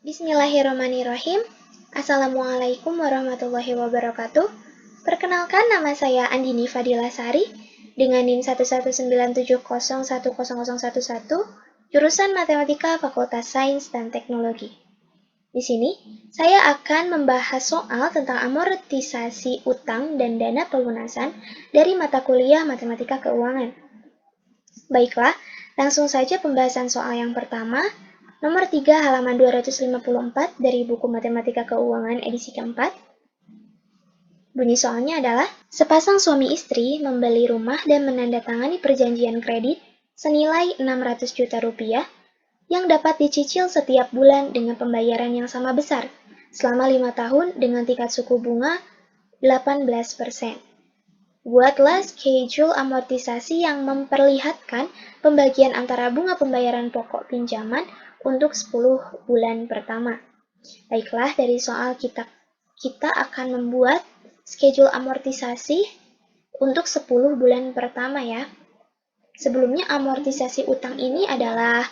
Bismillahirrahmanirrahim. Assalamualaikum warahmatullahi wabarakatuh. Perkenalkan, nama saya Andini Fadila Sari dengan NIM 11970101011, jurusan Matematika Fakultas Sains dan Teknologi. Di sini, saya akan membahas soal tentang amortisasi utang dan dana pelunasan dari mata kuliah Matematika Keuangan. Baiklah, langsung saja pembahasan soal yang pertama, nomor 3 halaman 254 dari buku Matematika Keuangan edisi keempat. Bunyi soalnya adalah, sepasang suami istri membeli rumah dan menandatangani perjanjian kredit senilai 600 juta rupiah yang dapat dicicil setiap bulan dengan pembayaran yang sama besar selama 5 tahun dengan tingkat suku bunga 18%. Buatlah schedule amortisasi yang memperlihatkan pembagian antara bunga pembayaran pokok pinjaman untuk 10 bulan pertama. Baiklah, dari soal kita akan membuat schedule amortisasi untuk 10 bulan pertama ya. Sebelumnya, amortisasi utang ini adalah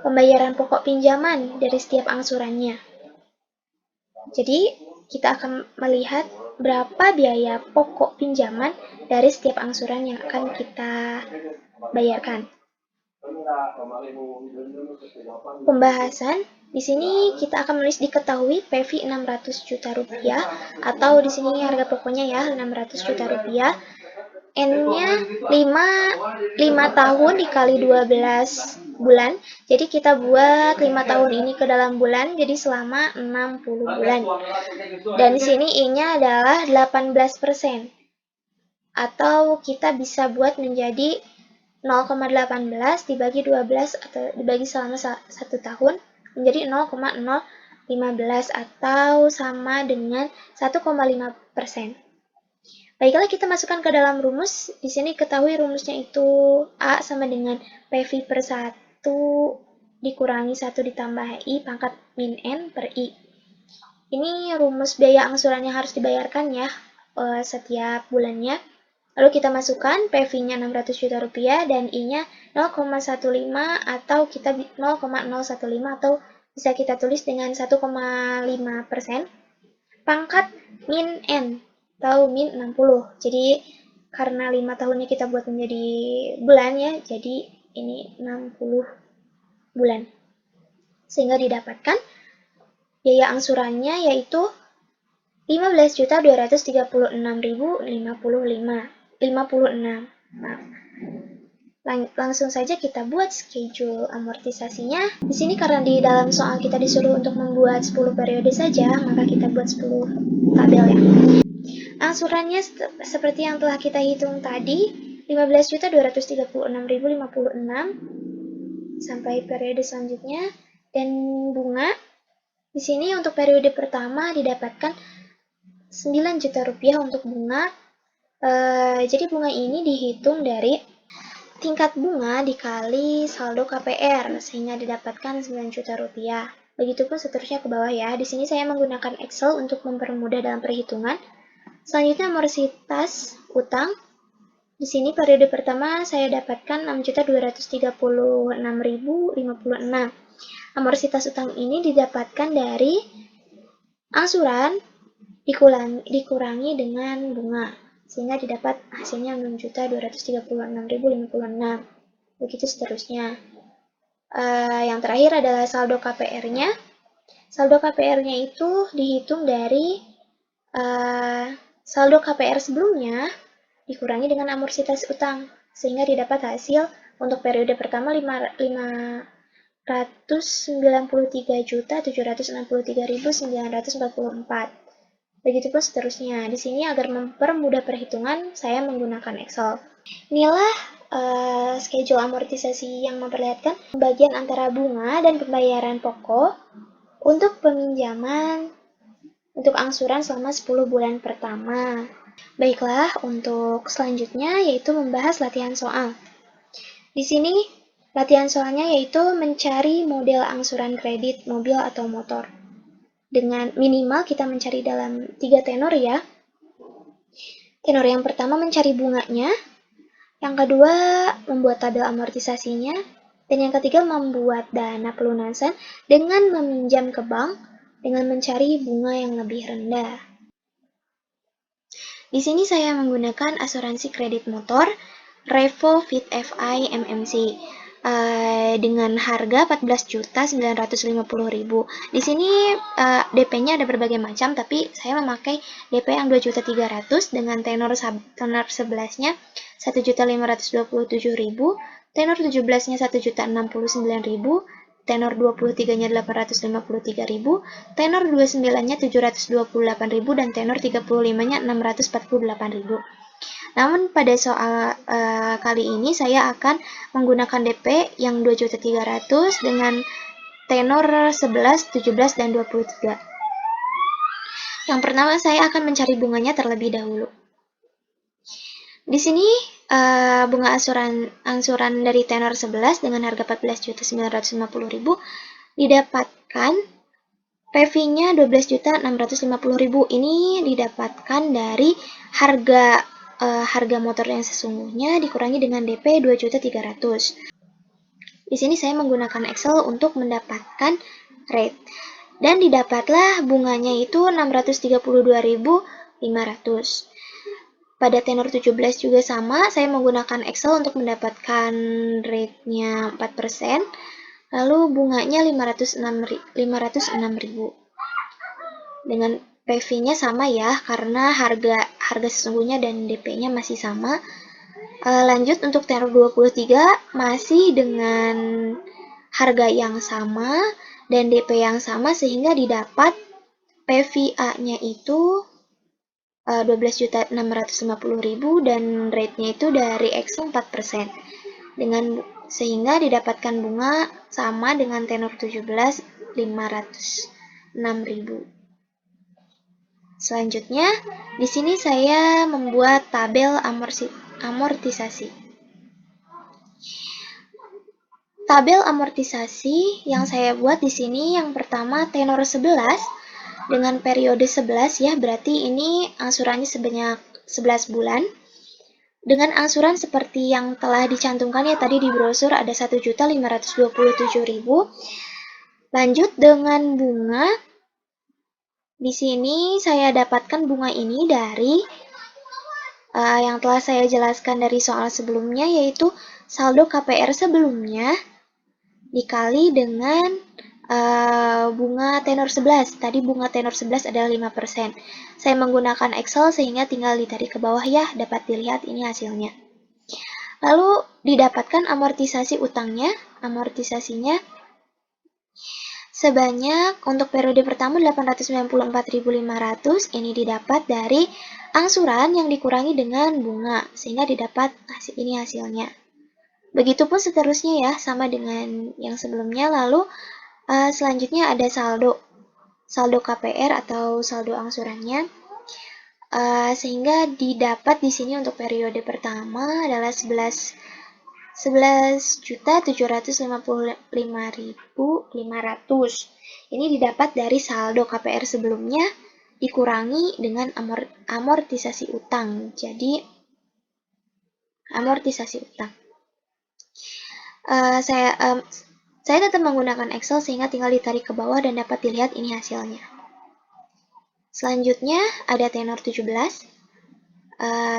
pembayaran pokok pinjaman dari setiap angsurannya. Jadi, kita akan melihat berapa biaya pokok pinjaman dari setiap angsuran yang akan kita bayarkan. Pembahasan, di sini kita akan menulis diketahui PV 600 juta rupiah, atau di sini harga pokoknya ya 600 juta rupiah. N-nya 5 tahun dikali 12 bulan. Jadi kita buat 5 tahun ini ke dalam bulan, jadi selama 60 bulan. Dan di sini I-nya adalah 18%. Atau kita bisa buat menjadi 0,18 dibagi 12 atau dibagi selama 1 tahun menjadi 0,015 atau sama dengan 1,5%. Baiklah, kita masukkan ke dalam rumus. Di sini ketahui rumusnya itu A sama dengan PV per 1 dikurangi 1 ditambah I pangkat min N per I. Ini rumus biaya angsuran yang harus dibayarkan ya setiap bulannya. Lalu kita masukkan PV-nya 600 juta rupiah dan I-nya 0,15 atau kita 0,015 atau bisa kita tulis dengan 1,5% pangkat min N atau min 60. Jadi karena 5 tahunnya kita buat menjadi bulan ya, jadi ini 60 bulan. Sehingga didapatkan biaya angsurannya yaitu 15.236.056. Langsung saja kita buat schedule amortisasinya. Di sini karena di dalam soal kita disuruh untuk membuat 10 periode saja, maka kita buat 10 tabel ya. Angsurannya seperti yang telah kita hitung tadi, 15.236.056 sampai periode selanjutnya, dan bunga di sini untuk periode pertama didapatkan 9 juta rupiah untuk bunga. Jadi bunga ini dihitung dari tingkat bunga dikali saldo KPR sehingga didapatkan 9 juta rupiah. Begitupun seterusnya ke bawah ya. Di sini saya menggunakan Excel untuk mempermudah dalam perhitungan. Selanjutnya amorsitas utang. Di sini periode pertama saya dapatkan 6.236.056. Amorsitas utang ini didapatkan dari angsuran dikurangi dengan bunga, sehingga didapat hasilnya 6.236.056. Begitu seterusnya. Yang terakhir adalah saldo KPR-nya. Saldo KPR-nya itu dihitung dari saldo KPR sebelumnya dikurangi dengan amorsitas utang, sehingga didapat hasil untuk periode pertama 593.763.944. Begitupun seterusnya. Di sini agar mempermudah perhitungan, saya menggunakan Excel. Inilah schedule amortisasi yang memperlihatkan pembagian antara bunga dan pembayaran pokok untuk peminjaman untuk angsuran selama 10 bulan pertama. Baiklah, untuk selanjutnya yaitu membahas latihan soal. Di sini latihan soalnya yaitu mencari model angsuran kredit mobil atau motor. Dengan minimal kita mencari dalam 3 tenor ya. Tenor yang pertama mencari bunganya, yang kedua membuat tabel amortisasinya, Dan yang ketiga, membuat dana pelunasan dengan meminjam ke bank dengan mencari bunga yang lebih rendah. Di sini saya menggunakan asuransi kredit motor Revo Fit FI MMC dengan harga 14.950.000. Di sini DP-nya ada berbagai macam, tapi saya memakai DP yang 2.300.000 dengan tenor 11-nya 1.527.000, tenor 17-nya 1.069.000, tenor 23-nya 853.000, tenor 29-nya 728.000, dan tenor 35-nya 648.000. Namun pada soal kali ini saya akan menggunakan DP yang 2.300.000 dengan tenor 11, 17, dan 23. Yang pertama saya akan mencari bunganya terlebih dahulu. Di sini bunga angsuran dari tenor 11 dengan harga 14.950.000 didapatkan PV-nya 12.650.000. Ini didapatkan dari harga motor yang sesungguhnya dikurangi dengan DP 2.300.000. Di sini saya menggunakan Excel untuk mendapatkan rate. Dan didapatlah bunganya itu 632.500. Pada tenor 17 juga sama, saya menggunakan Excel untuk mendapatkan rate-nya 4%. Lalu bunganya 506.000. Dengan PV-nya sama ya, karena harga sesungguhnya dan DP-nya masih sama. Lanjut untuk tenor 23 masih dengan harga yang sama dan DP yang sama, sehingga didapat PVA-nya itu 12.650.000 dan rate-nya itu dari Excel 4%. Sehingga didapatkan bunga sama dengan tenor 17, 506.000. Selanjutnya, di sini saya membuat tabel amortisasi. Tabel amortisasi yang saya buat di sini yang pertama tenor 11 dengan periode 11 ya, berarti ini angsurannya sebanyak 11 bulan. Dengan angsuran seperti yang telah dicantumkan ya tadi di brosur, ada 1.527.000. Lanjut dengan bunga. Di sini saya dapatkan bunga ini dari yang telah saya jelaskan dari soal sebelumnya, yaitu saldo KPR sebelumnya dikali dengan bunga tenor 11. Tadi bunga tenor 11 adalah 5%. Saya menggunakan Excel sehingga tinggal ditarik ke bawah ya, dapat dilihat ini hasilnya. Lalu didapatkan amortisasi utangnya. Amortisasinya sebanyak untuk periode pertama 894.500. Ini didapat dari angsuran yang dikurangi dengan bunga, sehingga didapat ini hasilnya. Begitupun seterusnya ya, sama dengan yang sebelumnya. Lalu selanjutnya ada saldo KPR atau saldo angsurannya, sehingga didapat di sini untuk periode pertama adalah 11.755.500. Ini didapat dari saldo KPR sebelumnya dikurangi dengan amortisasi utang. Jadi amortisasi utang. Saya tetap menggunakan Excel sehingga tinggal ditarik ke bawah dan dapat dilihat ini hasilnya. Selanjutnya ada tenor 17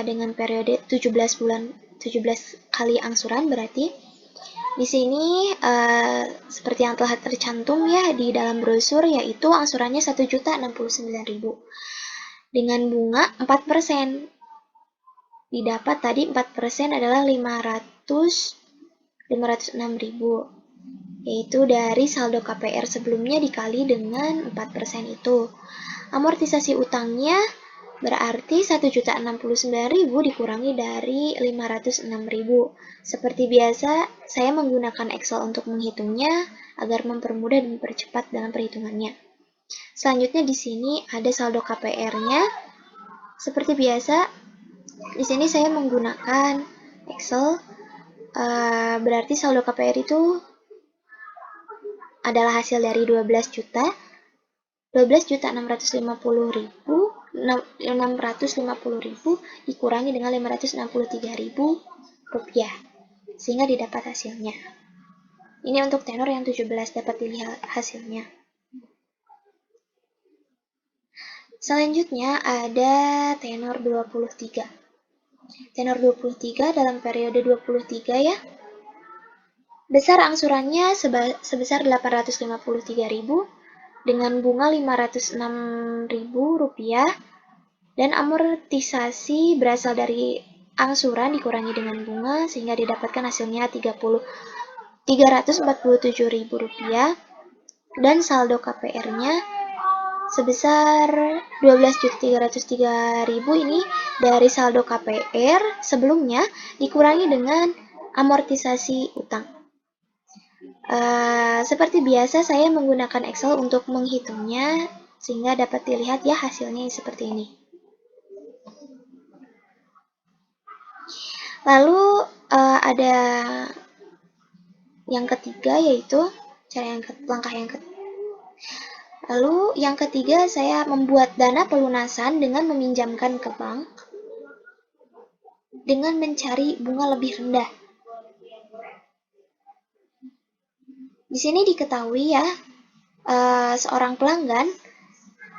dengan periode 17 bulan, 17 kali angsuran, berarti di sini seperti yang telah tercantum ya di dalam brosur, yaitu angsurannya 1.069.000 dengan bunga 4%. Didapat tadi 4% adalah 506.000, yaitu dari saldo KPR sebelumnya dikali dengan 4% itu. Amortisasi utangnya berarti 1.069.000 dikurangi dari 506.000. Seperti biasa, saya menggunakan Excel untuk menghitungnya agar mempermudah dan mempercepat dalam perhitungannya. Selanjutnya di sini ada saldo KPR-nya. Seperti biasa, di sini saya menggunakan Excel. Berarti saldo KPR itu adalah hasil dari 12.650.000 dikurangi dengan 563.000 rupiah, sehingga didapat hasilnya. Ini untuk tenor yang 17, dapat dilihat hasilnya. Selanjutnya ada tenor 23. Tenor 23 dalam periode 23 ya. Besar angsurannya sebesar 853.000 dengan bunga Rp506.000 dan amortisasi berasal dari angsuran dikurangi dengan bunga sehingga didapatkan hasilnya Rp347.000 dan saldo KPR-nya sebesar 12.303.000. Ini dari saldo KPR sebelumnya dikurangi dengan amortisasi utang. Seperti biasa saya menggunakan Excel untuk menghitungnya sehingga dapat dilihat ya hasilnya seperti ini. Lalu ada yang ketiga, yaitu langkah yang ketiga. Lalu yang ketiga, saya membuat dana pelunasan dengan meminjamkan ke bank dengan mencari bunga lebih rendah. Di sini diketahui ya, seorang pelanggan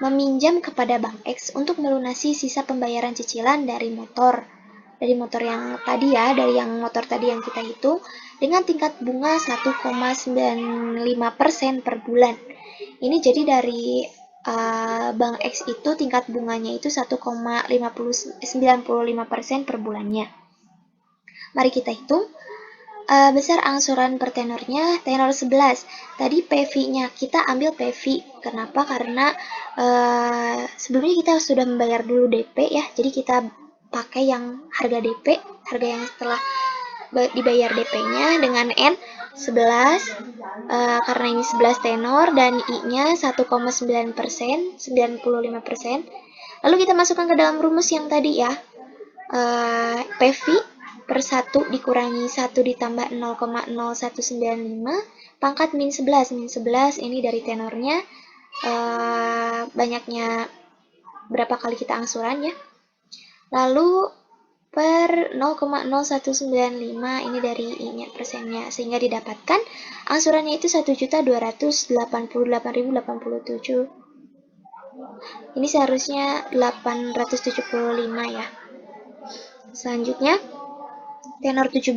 meminjam kepada Bank X untuk melunasi sisa pembayaran cicilan dari motor yang tadi ya, dari yang motor tadi yang kita hitung, dengan tingkat bunga 1,95% per bulan. Ini jadi dari Bank X itu tingkat bunganya itu 1,95% per bulannya. Mari kita hitung. Besar angsuran per tenornya tenor 11. Tadi PV-nya kita ambil PV. Kenapa? Karena sebelumnya kita sudah membayar dulu DP ya. Jadi kita pakai yang harga DP, harga yang setelah dibayar DP-nya dengan N 11 karena ini 11 tenor dan I-nya 1,9%, 95%. Lalu kita masukkan ke dalam rumus yang tadi ya. PV per 1 dikurangi 1 ditambah 0,0195 pangkat min 11. Min 11 ini dari tenornya, banyaknya berapa kali kita angsuran ya. Lalu per 0,0195 ini dari I-nya persennya, sehingga didapatkan angsurannya itu 1.288.087. Ini seharusnya 875 ya. Selanjutnya tenor 17,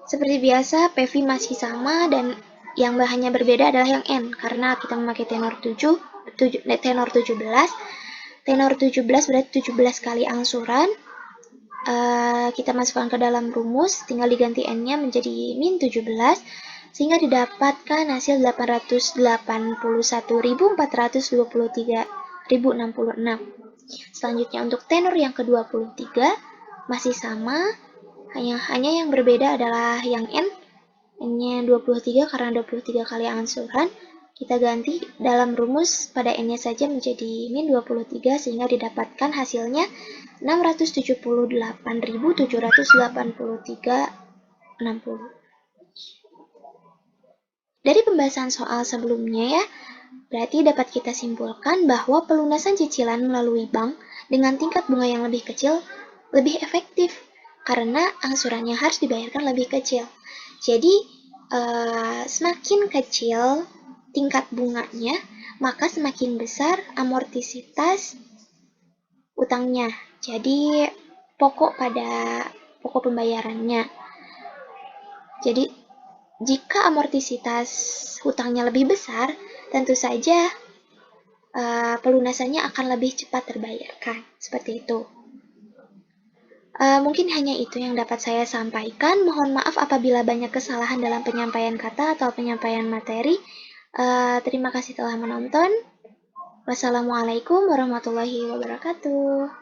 seperti biasa PV masih sama dan yang bahannya berbeda adalah yang N karena kita memakai tenor 17. Tenor 17 berarti 17 kali angsuran. Kita masukkan ke dalam rumus, tinggal diganti N-nya menjadi min 17 sehingga didapatkan hasil 881.423.066. Selanjutnya untuk tenor yang ke-23 masih sama, hanya yang berbeda adalah yang N-nya 23 karena 23 kali angsuran. Kita ganti dalam rumus pada N-nya saja menjadi min 23 sehingga didapatkan hasilnya 678.783,60. Dari pembahasan soal sebelumnya ya, berarti dapat kita simpulkan bahwa pelunasan cicilan melalui bank dengan tingkat bunga yang lebih kecil lebih efektif karena angsurannya harus dibayarkan lebih kecil. Jadi semakin kecil tingkat bunganya, maka semakin besar amortisitas utangnya. Jadi pokok pembayarannya. Jadi jika amortisitas hutangnya lebih besar, tentu saja pelunasannya akan lebih cepat terbayarkan. Seperti itu. Mungkin hanya itu yang dapat saya sampaikan. Mohon maaf apabila banyak kesalahan dalam penyampaian kata atau penyampaian materi. Terima kasih telah menonton. Wassalamualaikum warahmatullahi wabarakatuh.